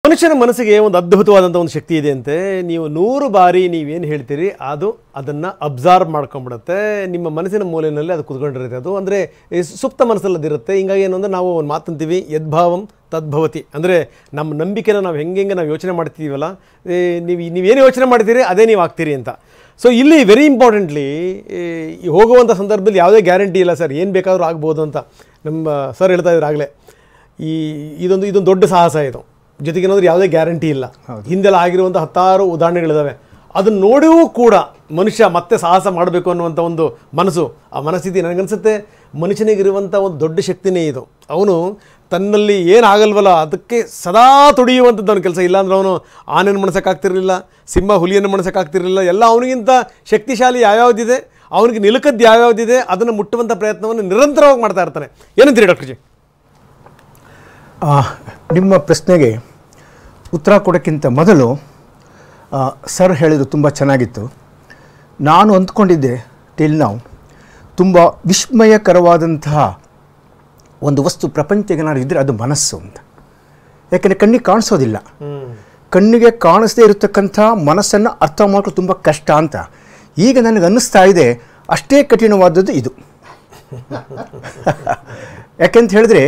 ಮನುಷ್ಯನ ಮನಸ್ಸಿಗೆ ಒಂದು ಅದ್ಭುತವಾದಂಥ ಒಂದು ಶಕ್ತಿ ಇದೆ ಅಂತೆ. ನೀವು 100 ಬಾರಿ ನೀವೇನು ಹೇಳ್ತೀರಿ ಅದನ್ನು ಅಬ್ಸಾರ್ವ್ ಮಾಡ್ಕೊಂಡ್ಬಿಡುತ್ತೆ. ನಿಮ್ಮ ಮನಸ್ಸಿನ ಮೂಲೆಯಲ್ಲಿ ಅದು ಕುತ್ಕೊಂಡಿರುತ್ತೆ. ಅದು ಅಂದರೆ ಸುಪ್ತ ಮನಸ್ಸಲ್ಲದಿರುತ್ತೆ. ಹಿಂಗಾಗಿ ಏನು ಅಂದರೆ ನಾವು ಒಂದು ಮಾತಂತೀವಿ, ಯದ್ಭಾವಂ ತದ್ಭವತಿ. ಅಂದರೆ ನಮ್ಮ ನಂಬಿಕೆನ ನಾವು ಹೆಂಗೆ ನಾವು ಯೋಚನೆ ಮಾಡ್ತೀವಲ್ಲ, ನೀವೇನು ಯೋಚನೆ ಮಾಡ್ತೀರಿ ಅದೇ ನೀವು ಆಗ್ತೀರಿ ಅಂತ. ಸೊ ಇಲ್ಲಿ ವೆರಿ ಇಂಪಾರ್ಟೆಂಟ್ಲಿ ಹೋಗುವಂಥ ಸಂದರ್ಭದಲ್ಲಿ ಯಾವುದೇ ಗ್ಯಾರಂಟಿ ಇಲ್ಲ ಸರ್, ಏನು ಬೇಕಾದರೂ ಆಗ್ಬೋದು ಅಂತ ನಮ್ಮ ಸರ್ ಹೇಳ್ತಾ ಇದ್ರು ಆಗಲೇ. ಇದೊಂದು ದೊಡ್ಡ ಸಾಹಸ ಇದು. ಜೊತೆಗೇನಾದರೂ ಯಾವುದೇ ಗ್ಯಾರಂಟಿ ಇಲ್ಲ. ಹಿಂದೆಲ್ಲ ಆಗಿರುವಂಥ 10 ಉದಾಹರಣೆಗಳಿದ್ದಾವೆ. ಅದನ್ನು ನೋಡಿಯೂ ಕೂಡ ಮನುಷ್ಯ ಮತ್ತೆ ಸಾಹಸ ಮಾಡಬೇಕು ಅನ್ನುವಂಥ ಒಂದು ಮನಸ್ಸು, ಆ ಮನಸ್ಥಿತಿ ನನಗನ್ಸುತ್ತೆ ಮನುಷ್ಯನಿಗಿರುವಂಥ ಒಂದು ದೊಡ್ಡ ಶಕ್ತಿನೇ ಇದು. ಅವನು ತನ್ನಲ್ಲಿ ಏನಾಗಲ್ವಲ್ಲ ಅದಕ್ಕೆ ಸದಾ ತುಡಿಯುವಂಥದ್ದು ಅವನ ಕೆಲಸ. ಇಲ್ಲಾಂದ್ರೆ ಅವನು ಆನೆಯನ್ನು ಮಣಸಕ್ಕಾಗ್ತಿರಲಿಲ್ಲ, ಸಿಂಹ ಹುಲಿಯನ್ನು ಮಣಸಕ್ಕಾಗ್ತಿರಲಿಲ್ಲ. ಎಲ್ಲ ಅವನಿಗಿಂತ ಶಕ್ತಿಶಾಲಿ ಯಾವ್ಯಾವುದಿದೆ, ಅವನಿಗೆ ನಿಲುಕದ್ದು ಯಾವ್ಯಾವುದಿದೆ ಅದನ್ನು ಮುಟ್ಟುವಂಥ ಪ್ರಯತ್ನವನ್ನು ನಿರಂತರವಾಗಿ ಮಾಡ್ತಾ ಇರ್ತಾನೆ. ಏನಂತೀರಿ ಡಾಕ್ಟರ್ ಜಿ? ನಿಮ್ಮ ಪ್ರಶ್ನೆಗೆ ಉತ್ತರ ಕೊಡೋಕ್ಕಿಂತ ಮೊದಲು ಸರ್ ಹೇಳಿದ್ದು ತುಂಬ ಚೆನ್ನಾಗಿತ್ತು. ನಾನು ಅಂದ್ಕೊಂಡಿದ್ದೆ ಟಿಲ್ ನಾವು ತುಂಬ ವಿಸ್ಮಯಕರವಾದಂತಹ ಒಂದು ವಸ್ತು ಪ್ರಪಂಚಕ್ಕೆ ಏನಾದ್ರು ಇದ್ದರೆ ಅದು ಮನಸ್ಸು ಅಂತ. ಯಾಕೆಂದರೆ ಕಣ್ಣಿಗೆ ಕಾಣಿಸೋದಿಲ್ಲ. ಕಣ್ಣಿಗೆ ಕಾಣಿಸದೇ ಇರತಕ್ಕಂಥ ಮನಸ್ಸನ್ನು ಅರ್ಥ ಮಾಡೋದು ತುಂಬ ಕಷ್ಟ ಅಂತ ಈಗ ನನಗೆ ಅನ್ನಿಸ್ತಾ ಇದೆ. ಅಷ್ಟೇ ಕಠಿಣವಾದದ್ದು ಇದು. ಯಾಕೆಂತ ಹೇಳಿದ್ರೆ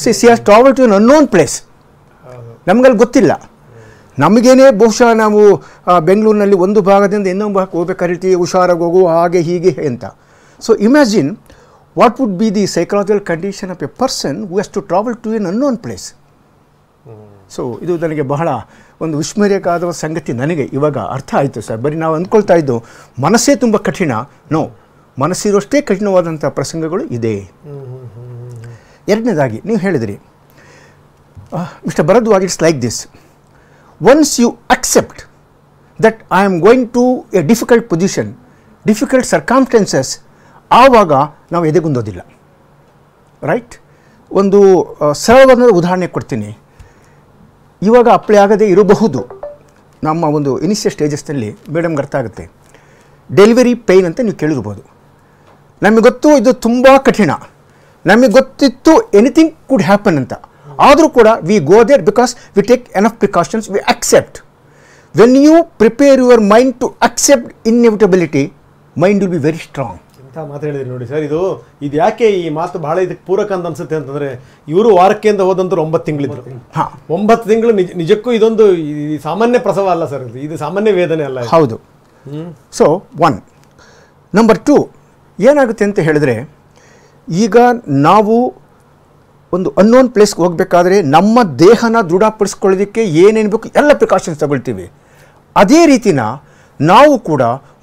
she has travel to an unknown place. ನಮಗಲ್ಲಿ ಗೊತ್ತಿಲ್ಲ. ನಮಗೇನೆ ಬಹುಶಃ ನಾವು ಬೆಂಗಳೂರಿನಲ್ಲಿ ಒಂದು ಭಾಗದಿಂದ ಇನ್ನೊಂದು ಭಾಗಕ್ಕೆ ಹೋಗ್ಬೇಕಾಗಿರ್ತೀವಿ, ಹುಷಾರಾಗಿ ಹೋಗು ಹಾಗೆ ಹೀಗೆ ಅಂತ. So imagine what would be the psychological condition of a person who has to travel to an unknown place. So ಇದು ನನಗೆ ಬಹಳ ಒಂದು ವಿಸ್ಮಯಕಾದ ಸಂಗತಿ ನನಗೆ ಇವಾಗ ಅರ್ಥ ಆಯಿತು ಸರ್. ಬರೀ ನಾವು ಅಂದ್ಕೊಳ್ತಾ ಇದ್ದು ಮನಸ್ಸೇ ತುಂಬ ಕಠಿಣ. ನೋ, ಮನಸ್ಸಿರೋಷ್ಟೇ ಕಠಿಣವಾದಂಥ ಪ್ರಸಂಗಗಳು ಇದೆ. ಎರಡನೇದಾಗಿ ನೀವು ಹೇಳಿದಿರಿ mister Bharadwaj, it's like this. Once you accept that I am going to a difficult position, difficult circumstances, ಆವಾಗ ನಾವು ಎದೆಗುಂದೋದಿಲ್ಲ. ರೈಟ್? ಒಂದು ಸರಳವಾದ ಉದಾಹರಣೆ ಕೊಡ್ತೀನಿ. ಇವಾಗ ಅಪ್ಲೈ ಆಗದೇ ಇರಬಹುದು. ನಮ್ಮ ಒಂದು ಇನಿಷಿಯಲ್ ಸ್ಟೇಜಸ್ನಲ್ಲಿ ಮೇಡಮ್ಗೆ ಅರ್ಥ ಆಗುತ್ತೆ. ಡೆಲಿವರಿ ಪೇಯ್ನ್ ಅಂತ ನೀವು ಕೇಳಿರ್ಬೋದು. ನಮಗೆ ಗೊತ್ತು ಇದು ತುಂಬ ಕಠಿಣ, ನಮಗೆ ಗೊತ್ತಿತ್ತು ಎನಿಥಿಂಗ್ ಕುಡ್ ಹ್ಯಾಪನ್ ಅಂತ. ಆದರೂ ಕೂಡ we go there because we take enough precautions, we accept. When you prepare your mind to accept inevitability, mind will be very strong. ಅಂತ ಮಾತು ಹೇಳಿದ್ರಿ ನೋಡಿ ಸರ್. ಇದು ಯಾಕೆ ಈ ಮಾತು ಬಹಳ ಇದಕ್ಕೆ ಪೂರಕ ಅಂತ ಅನ್ಸುತ್ತೆ ಅಂತಂದರೆ, ಇವರು ವಾರಕ್ಕೆ ಅಂತ ಹೋದಂತರು 9 ತಿಂಗಳಿದ್ರು. 9 ತಿಂಗಳು ನಿಜಕ್ಕೂ ಇದೊಂದು ಸಾಮಾನ್ಯ ಪ್ರಸವ ಅಲ್ಲ ಸರ್, ಇದು ಸಾಮಾನ್ಯ ವೇದನೆ ಅಲ್ಲ. ಹೌದು. ಸೊ 1. ನಂಬರ್ 2 ಏನಾಗುತ್ತೆ ಅಂತ ಹೇಳಿದ್ರೆ, ಈಗ ನಾವು ಒಂದು ಅನ್ನೋನ್ ಪ್ಲೇಸ್ಗೆ ಹೋಗಬೇಕಾದ್ರೆ ನಮ್ಮ ದೇಹನ ದೃಢಪಡಿಸ್ಕೊಳ್ಳೋದಕ್ಕೆ ಏನೇನು ಬೇಕು ಎಲ್ಲ ಪ್ರಿಕಾಷನ್ಸ್ ತಗೊಳ್ತೀವಿ. ಅದೇ ರೀತಿನ ನಾವು ಕೂಡ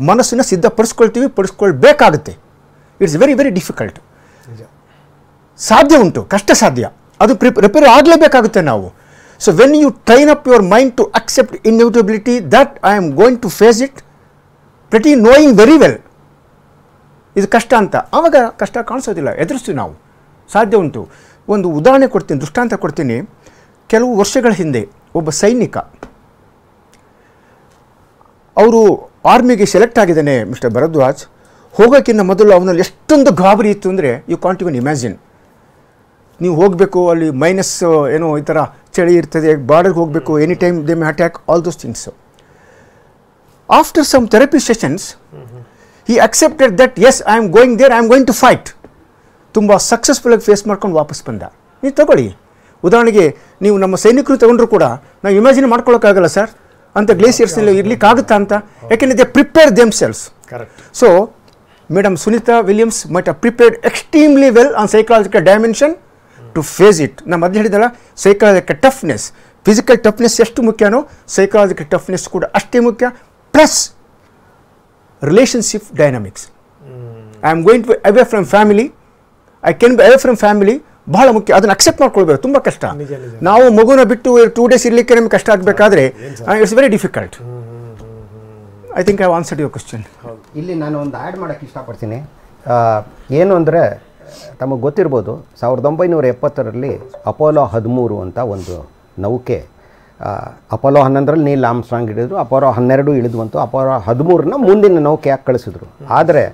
ಮನಸ್ಸನ್ನು ಸಿದ್ಧಪಡಿಸ್ಕೊಳ್ತೀವಿ, ಪಡಿಸ್ಕೊಳ್ಬೇಕಾಗುತ್ತೆ. It's very very difficult. ಸಾಧ್ಯ ಉಂಟು, ಕಷ್ಟ ಸಾಧ್ಯ, ಅದು ರಿಪೇರ್ ಆಗಲೇಬೇಕಾಗುತ್ತೆ ನಾವು. So when you train up your mind to accept inevitability that I am going to face it pretty knowing very well ಇದು ಕಷ್ಟ ಅಂತ, ಆವಾಗ ಕಷ್ಟ ಕಾಣಿಸೋದಿಲ್ಲ, ಎದುರಿಸ್ತೀವಿ ನಾವು. ಸಾಧ್ಯ ಉಂಟು. ಒಂದು ಉದಾಹರಣೆ ಕೊಡ್ತೀನಿ, ದೃಷ್ಟಾಂತ ಕೊಡ್ತೀನಿ. ಕೆಲವು ವರ್ಷಗಳ ಹಿಂದೆ ಒಬ್ಬ ಸೈನಿಕ, ಅವರು ಆರ್ಮಿಗೆ ಸೆಲೆಕ್ಟ್ ಆಗಿದ್ದಾನೆ ಮಿಸ್ಟರ್ ಭರದ್ವಾಜ್. ಹೋಗೋಕ್ಕಿಂತ ಮೊದಲು ಅವನಲ್ಲಿ ಎಷ್ಟೊಂದು ಗಾಬರಿ ಇತ್ತು ಅಂದರೆ ಯು ಕಾಂಟ್ ಇವನ್ ಇಮ್ಯಾಜಿನ್. ನೀವು ಹೋಗಬೇಕು, ಅಲ್ಲಿ ಮೈನಸ್ ಏನೋ ಈ ಥರ ಚಳಿ ಇರ್ತದೆ, ಬಾರ್ಡರ್ಗೆ ಹೋಗಬೇಕು, any time they may attack, all those things. After some therapy sessions he accepted that yes, I am going there, I am going to fight. ತುಂಬ ಸಕ್ಸಸ್ಫುಲ್ಲಾಗಿ ಫೇಸ್ ಮಾಡ್ಕೊಂಡು ವಾಪಸ್ ಬಂದ. ನೀವು ತಗೊಳ್ಳಿ ಉದಾಹರಣೆಗೆ, ನೀವು ನಮ್ಮ ಸೈನಿಕರು ತಗೊಂಡ್ರು ಕೂಡ ನಾವು ಇಮ್ಯಾಜಿನ್ ಮಾಡ್ಕೊಳ್ಳೋಕ್ಕಾಗಲ್ಲ ಸರ್ ಅಂತ ಗ್ಲೇಸಿಯರ್ಸ್ನಲ್ಲಿ ಇರಲಿಕ್ಕಾಗುತ್ತಾ ಅಂತ. ಯಾಕೆಂದರೆ they prepare themselves. Correct. So madam Sunita Williams might have prepared extremely well on psychological dimension to face it. ನಮ್ಮ ಮೊದಲು ಹೇಳಿದಲ್ಲ, ಸೈಕಲಾಜಿಕಲ್ ಟಫ್ನೆಸ್, ಫಿಸಿಕಲ್ ಟಫ್ನೆಸ್ ಎಷ್ಟು ಮುಖ್ಯನೋ ಸೈಕಲಾಜಿಕಲ್ ಟಫ್ನೆಸ್ ಕೂಡ ಅಷ್ಟೇ ಮುಖ್ಯ. Plus relationship dynamics. I am going to be away from family, I can be away from family, ಬಹಳ ಮುಖ್ಯ. ಅದನ್ನು ಅಕ್ಸೆಪ್ಟ್ ಮಾಡ್ಕೊಳ್ಬೇಕು, ತುಂಬ ಕಷ್ಟ. ನಾವು ಮಗುನ ಬಿಟ್ಟು 2 days ಇರಲಿಕ್ಕೆ ನಮಗೆ ಕಷ್ಟ ಆಗಬೇಕಾದ್ರೆ it's very difficult. I think I answered your question. ಇಲ್ಲಿ ನಾನು ಒಂದು ಆ್ಯಡ್ ಮಾಡೋಕ್ಕೆ ಇಷ್ಟಪಡ್ತೀನಿ. ಏನು ಅಂದರೆ, ತಮಗೆ ಗೊತ್ತಿರ್ಬೋದು 1970ರಲ್ಲಿ ಅಪೋಲೋ 13 ಅಂತ ಒಂದು ನೌಕೆ, ಅಪೋಲೋ 11ರಲ್ಲಿ ನೀಲ್ ಆರ್ಮ್ಸ್ಟ್ರಾಂಗ್ ಹಿಡಿದ್ರು, ಅಪೋಲೋ 12 ಇಳಿದ್ವಂತು, ಅಪೋಲೋ 13ನ ಮುಂದಿನ ನೌಕೆಯಾಗಿ ಕಳಿಸಿದ್ರು. ಆದರೆ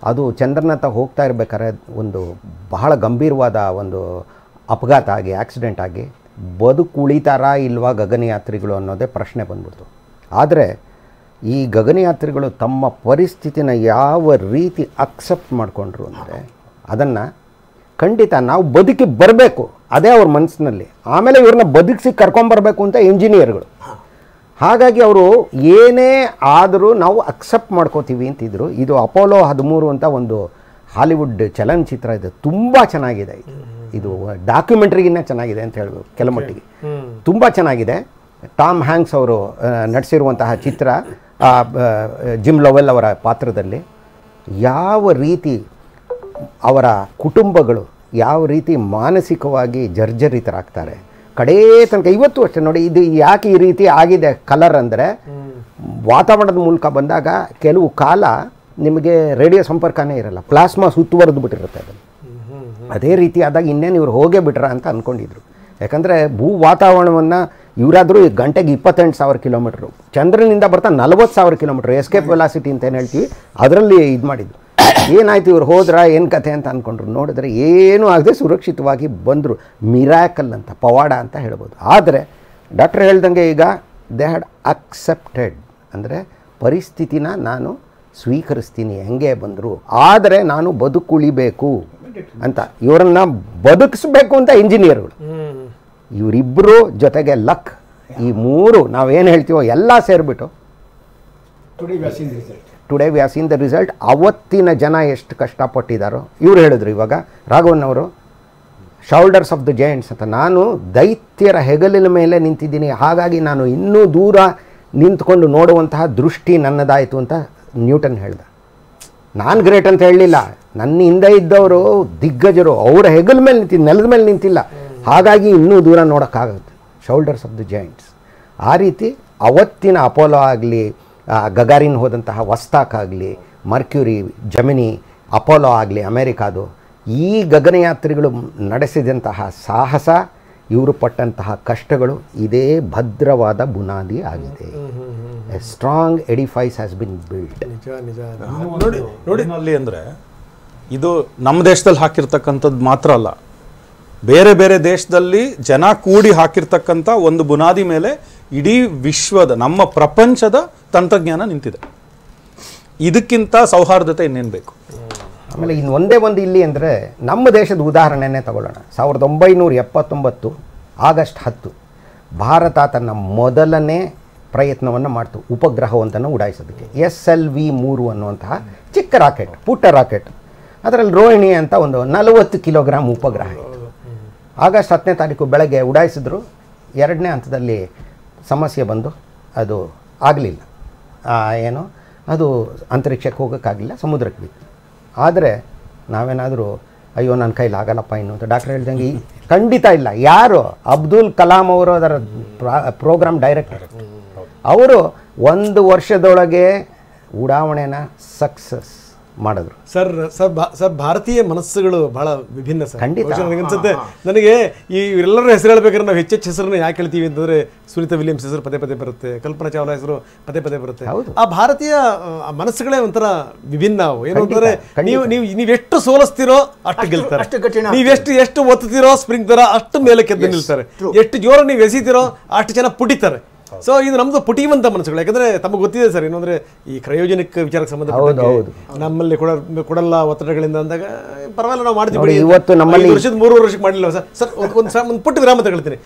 ಅದು ಚಂದ್ರನತ್ತ ಹೋಗ್ತಾ ಇರಬೇಕಾದ್ರೆ ಒಂದು ಬಹಳ ಗಂಭೀರವಾದ ಒಂದು ಅಪಘಾತ ಆಗಿ, ಆಕ್ಸಿಡೆಂಟ್ ಆಗಿ ಬದುಕುಳಿತಾರಾ ಇಲ್ವಾ ಗಗನಯಾತ್ರಿಗಳು ಅನ್ನೋದೇ ಪ್ರಶ್ನೆ ಬಂದ್ಬಿಡ್ತು. ಆದರೆ ಈ ಗಗನಯಾತ್ರಿಗಳು ತಮ್ಮ ಪರಿಸ್ಥಿತಿನ ಯಾವ ರೀತಿ ಅಕ್ಸೆಪ್ಟ್ ಮಾಡಿಕೊಂಡ್ರು ಅಂದರೆ, ಅದನ್ನು ಖಂಡಿತ ನಾವು ಬದುಕಿ ಬರಬೇಕು, ಅದೇ ಅವ್ರ ಮನಸ್ಸಿನಲ್ಲಿ. ಆಮೇಲೆ ಇವ್ರನ್ನ ಬದುಕಿಸಿ ಕರ್ಕೊಂಬರ್ಬೇಕು ಅಂತ ಇಂಜಿನಿಯರ್ಗಳು. ಹಾಗಾಗಿ ಅವರು ಏನೇ ಆದರೂ ನಾವು ಅಕ್ಸೆಪ್ಟ್ ಮಾಡ್ಕೋತೀವಿ ಅಂತಿದ್ರು. ಇದು ಅಪೋಲೋ 13 ಅಂತ ಒಂದು ಹಾಲಿವುಡ್ ಚಲನಚಿತ್ರ ಇದೆ, ತುಂಬ ಚೆನ್ನಾಗಿದೆ. ಇದು ಡಾಕ್ಯುಮೆಂಟ್ರಿಗಿನ್ನ ಚೆನ್ನಾಗಿದೆ ಅಂತ ಹೇಳ್ಬೋದು ಕೆಲವು ಮಟ್ಟಿಗೆ. ತುಂಬ ಚೆನ್ನಾಗಿದೆ. ಟಾಮ್ ಹ್ಯಾಂಕ್ಸ್ ಅವರು ನಟಿಸಿರುವಂತಹ ಚಿತ್ರ, ಜಿಮ್ ಲೊವೆಲ್ ಅವರ ಪಾತ್ರದಲ್ಲಿ ಯಾವ ರೀತಿ ಅವರ ಕುಟುಂಬಗಳು ಯಾವ ರೀತಿ ಮಾನಸಿಕವಾಗಿ ಜರ್ಜರಿತರಾಗ್ತಾರೆ ಕಡೇ ತನಕ. ಇವತ್ತು ಅಷ್ಟೇ ನೋಡಿ, ಇದು ಯಾಕೆ ಈ ರೀತಿ ಆಗಿದೆ ಕಲರ್ ಅಂದರೆ, ವಾತಾವರಣದ ಮೂಲಕ ಬಂದಾಗ ಕೆಲವು ಕಾಲ ನಿಮಗೆ ರೇಡಿಯೋ ಸಂಪರ್ಕನೇ ಇರಲ್ಲ, ಪ್ಲಾಸ್ಮಾ ಸುತ್ತುವರೆದು ಬಿಟ್ಟಿರುತ್ತೆ ಅದನ್ನು. ಅದೇ ರೀತಿ ಆದಾಗ ಇನ್ನೇನು ಇವ್ರು ಹೋಗೇ ಬಿಟ್ರ ಅಂತ ಅಂದ್ಕೊಂಡಿದ್ರು. ಯಾಕಂದರೆ ಭೂ ವಾತಾವರಣವನ್ನು ಇವರಾದರೂ ಗಂಟೆಗೆ 28,000 ಕಿಲೋಮೀಟ್ರು, ಚಂದ್ರನಿಂದ ಬರ್ತಾ 40,000 ಕಿಲೋಮೀಟ್ರ್ ಎಸ್ಕೇಪ್ ವೆಲಾಸಿಟಿ ಅಂತ ಏನು ಹೇಳ್ತೀವಿ ಅದರಲ್ಲಿ ಇದು ಮಾಡಿದ್ದು. ಏನಾಯ್ತು ಇವ್ರು ಹೋದ್ರ ಏನು ಕಥೆ ಅಂತ ಅಂದ್ಕೊಂಡ್ರು. ನೋಡಿದ್ರೆ ಏನೂ ಆಗದೆ ಸುರಕ್ಷಿತವಾಗಿ ಬಂದರು. ಮಿರಾಕಲ್ ಅಂತ, ಪವಾಡ ಅಂತ ಹೇಳ್ಬೋದು. ಆದರೆ ಡಾಕ್ಟರ್ ಹೇಳ್ದಂಗೆ ಈಗ ದೇ ಹ್ಯಾಡ್ ಅಕ್ಸೆಪ್ಟೆಡ್, ಅಂದರೆ ಪರಿಸ್ಥಿತಿನ ನಾನು ಸ್ವೀಕರಿಸ್ತೀನಿ ಹೆಂಗೆ ಬಂದರು, ಆದರೆ ನಾನು ಬದುಕುಳಿಬೇಕು ಅಂತ. ಇವರನ್ನು ಬದುಕಿಸ್ಬೇಕು ಅಂತ ಇಂಜಿನಿಯರ್ಗಳು, ಇವರಿಬ್ಬರು ಜೊತೆಗೆ ಲಕ್, ಈ ಮೂರು ನಾವೇನು ಹೇಳ್ತೀವೋ ಎಲ್ಲ ಸೇರಿಬಿಟ್ಟು today we have seen the result. ಅವತ್ತಿನ ಜನ ಎಷ್ಟು ಕಷ್ಟಪಟ್ಟಿದ್ದಾರೋ ಇವ್ರು ಹೇಳಿದ್ರು. ಇವಾಗ ರಾಘವನ್ ಅವರು ಶೌಲ್ಡರ್ಸ್ ಆಫ್ ದ ಜೈಂಟ್ಸ್ ಅಂತ, ನಾನು ದೈತ್ಯರ ಹೆಗಲಿನ ಮೇಲೆ ನಿಂತಿದ್ದೀನಿ, ಹಾಗಾಗಿ ನಾನು ಇನ್ನೂ ದೂರ ನಿಂತ್ಕೊಂಡು ನೋಡುವಂತಹ ದೃಷ್ಟಿ ನನ್ನದಾಯಿತು ಅಂತ ನ್ಯೂಟನ್ ಹೇಳ್ದ. ನಾನು ಗ್ರೇಟ್ ಅಂತ ಹೇಳಲಿಲ್ಲ, ನನ್ನ ಹಿಂದೆ ಇದ್ದವರು ದಿಗ್ಗಜರು, ಅವರ ಹೆಗಲ ಮೇಲೆ ನಿಂತಿದ್ದು, ನೆಲದ ಮೇಲೆ ನಿಂತಿಲ್ಲ, ಹಾಗಾಗಿ ಇನ್ನೂ ದೂರ ನೋಡೋಕ್ಕಾಗುತ್ತೆ. ಶೌಲ್ಡರ್ಸ್ ಆಫ್ ದ ಜೈಂಟ್ಸ್. ಆ ರೀತಿ ಅವತ್ತಿನ ಅಪೋಲೋ ಆಗಲಿ, ಗಗಾರಿನ್ ಹೋದಂತಹ ವಸ್ತಾಕ್ ಆಗಲಿ, ಮರ್ಕ್ಯೂರಿ, ಜಮಿನಿ, ಅಪೋಲೋ ಆಗಲಿ ಅಮೇರಿಕಾದು, ಈ ಗಗನಯಾತ್ರಿಗಳು ನಡೆಸಿದಂತಹ ಸಾಹಸ, ಇವರು ಪಟ್ಟಂತಹ ಕಷ್ಟಗಳು ಇದೇ ಭದ್ರವಾದ ಬುನಾದಿ ಆಗಿದೆ. A strong edifice has been built. ನೋಡಿ ಅಲ್ಲಿ ಅಂದರೆ ಇದು ನಮ್ಮ ದೇಶದಲ್ಲಿ ಹಾಕಿರ್ತಕ್ಕಂಥದ್ದು ಮಾತ್ರ ಅಲ್ಲ, ಬೇರೆ ಬೇರೆ ದೇಶದಲ್ಲಿ ಜನ ಕೂಡಿ ಹಾಕಿರ್ತಕ್ಕಂಥ ಒಂದು ಬುನಾದಿ ಮೇಲೆ ಇಡೀ ವಿಶ್ವದ, ನಮ್ಮ ಪ್ರಪಂಚದ ತಂತ್ರಜ್ಞಾನ ನಿಂತಿದೆ. ಇದಕ್ಕಿಂತ ಸೌಹಾರ್ದತೆ ಇನ್ನೇನು ಬೇಕು? ಆಮೇಲೆ ಇನ್ನು ಒಂದೇ ಒಂದು ಇಲ್ಲಿ ಅಂದರೆ, ನಮ್ಮ ದೇಶದ ಉದಾಹರಣೆನೇ ತಗೊಳ್ಳೋಣ. 1979 ಆಗಸ್ಟ್ 10 ಭಾರತ ತನ್ನ ಮೊದಲನೇ ಪ್ರಯತ್ನವನ್ನು ಮಾಡ್ತು ಉಪಗ್ರಹವೊಂದನ್ನು ಉಡಾಯಿಸೋದಕ್ಕೆ. SLV-3 ಅನ್ನುವಂತಹ ಚಿಕ್ಕ ರಾಕೆಟ್, ಪುಟ್ಟ ರಾಕೆಟ್. ಅದರಲ್ಲಿ ರೋಹಿಣಿ ಅಂತ ಒಂದು 40 ಕಿಲೋಗ್ರಾಮ್ ಉಪಗ್ರಹ ಇತ್ತು. ಆಗಸ್ಟ್ 10ನೇ ತಾರೀಕು ಬೆಳಗ್ಗೆ ಉಡಾಯಿಸಿದ್ರು. 2ನೇ ಹಂತದಲ್ಲಿ ಸಮಸ್ಯೆ ಬಂದು ಅದು ಆಗಲಿಲ್ಲ. ಏನು ಅದು ಅಂತರಿಕ್ಷಕ್ಕೆ ಹೋಗೋಕ್ಕಾಗಲಿಲ್ಲ, ಸಮುದ್ರಕ್ಕೆ ಬಿತ್ತು. ಆದರೆ ನಾವೇನಾದರೂ ಅಯ್ಯೋ ನನ್ನ ಕೈಲಿ ಆಗಲ್ಲಪ್ಪ ಇನ್ನು ಅಂತ ಡಾಕ್ಟರ್ ಹೇಳ್ದಂಗೆ ಖಂಡಿತ ಇಲ್ಲ. ಯಾರು? ಅಬ್ದುಲ್ ಕಲಾಂ ಅವರು ಅದರ ಪ್ರೋಗ್ರಾಮ್ ಡೈರೆಕ್ಟರ್. ಅವರು 1 ವರ್ಷದೊಳಗೆ ಉಡಾವಣೆನ ಸಕ್ಸಸ್ ಮಾಡಿದ್ರು. ಸರ್ ಭಾರತೀಯ ಮನಸ್ಸುಗಳು ಬಹಳ ವಿಭಿನ್ನ ಸರ್. ಖಂಡಿತ. ನನಗನ್ಸುತ್ತೆ, ನನಗೆ ಇವರೆಲ್ಲರ ಹೆಸರು ಹೇಳ್ಬೇಕಾದ್ರೆ ನಾವು ಹೆಚ್ಚೆಚ್ಚು ಹೆಸರನ್ನ ಯಾಕೆ ಹೇಳ್ತೀವಿ ಅಂತಂದ್ರೆ, ಸುನೀತಾ ವಿಲಿಯಮ್ಸ್ ಹೆಸರು ಪದೇ ಪದೇ ಬರುತ್ತೆ, ಕಲ್ಪನಾ ಚಾವ್ಲಾ ಹೆಸರು ಪದೇ ಪದೇ ಬರುತ್ತೆ. ಆ ಭಾರತೀಯ ಮನಸ್ಸುಗಳೇ ಒಂಥರ ವಿಭಿನ್ನ. ಏನು ಅಂತಂದ್ರೆ, ನೀವೆಷ್ಟು ಸೋಲಿಸ್ತೀರೋ ಅಷ್ಟು ಗೆಲ್ತಾರೆ, ನೀವೆಷ್ಟು ಒತ್ತುತ್ತೀರೋ ಸ್ಪ್ರಿಂಗ್ ತರ ಅಷ್ಟು ಮೇಲೆ ಕೆದ್ದು ನಿಲ್ತಾರೆ, ಎಷ್ಟು ಜೋರ ನೀವು ಎಸಿತೀರೋ ಅಷ್ಟು ಜನ ಪುಟಿತಾರೆ. ಸೊ ಇದು ನಮ್ದು ಪುಟಿವಂತ ಮನಸ್ಸುಗಳು. ಯಾಕಂದ್ರೆ ತಮಗೆ ಗೊತ್ತಿದೆ ಸರ್, ಏನಂದ್ರೆ ಈ ಕ್ರಯೋಜನಿಕ್ ವಿಚಾರಕ್ಕೆ ಸಂಬಂಧಪಟ್ಟ ನಮ್ಮಲ್ಲಿ ಕೊಡಲ್ಲ ಒತ್ತಡಗಳಿಂದ ಅಂದಾಗ ಪರವಾಗಿಲ್ಲ ನಾವು ಮಾಡ್ತೀವಿ. ಇವತ್ತು ನಮ್ಮಲ್ಲಿ 3 ವರ್ಷಕ್ಕೆ ಮಾಡಿಲ್ಲ ಸರ್. ಒಂದು ಪುಟ್ಟ ವಿರಾಮ ತಗೊಳ್ತೀನಿ.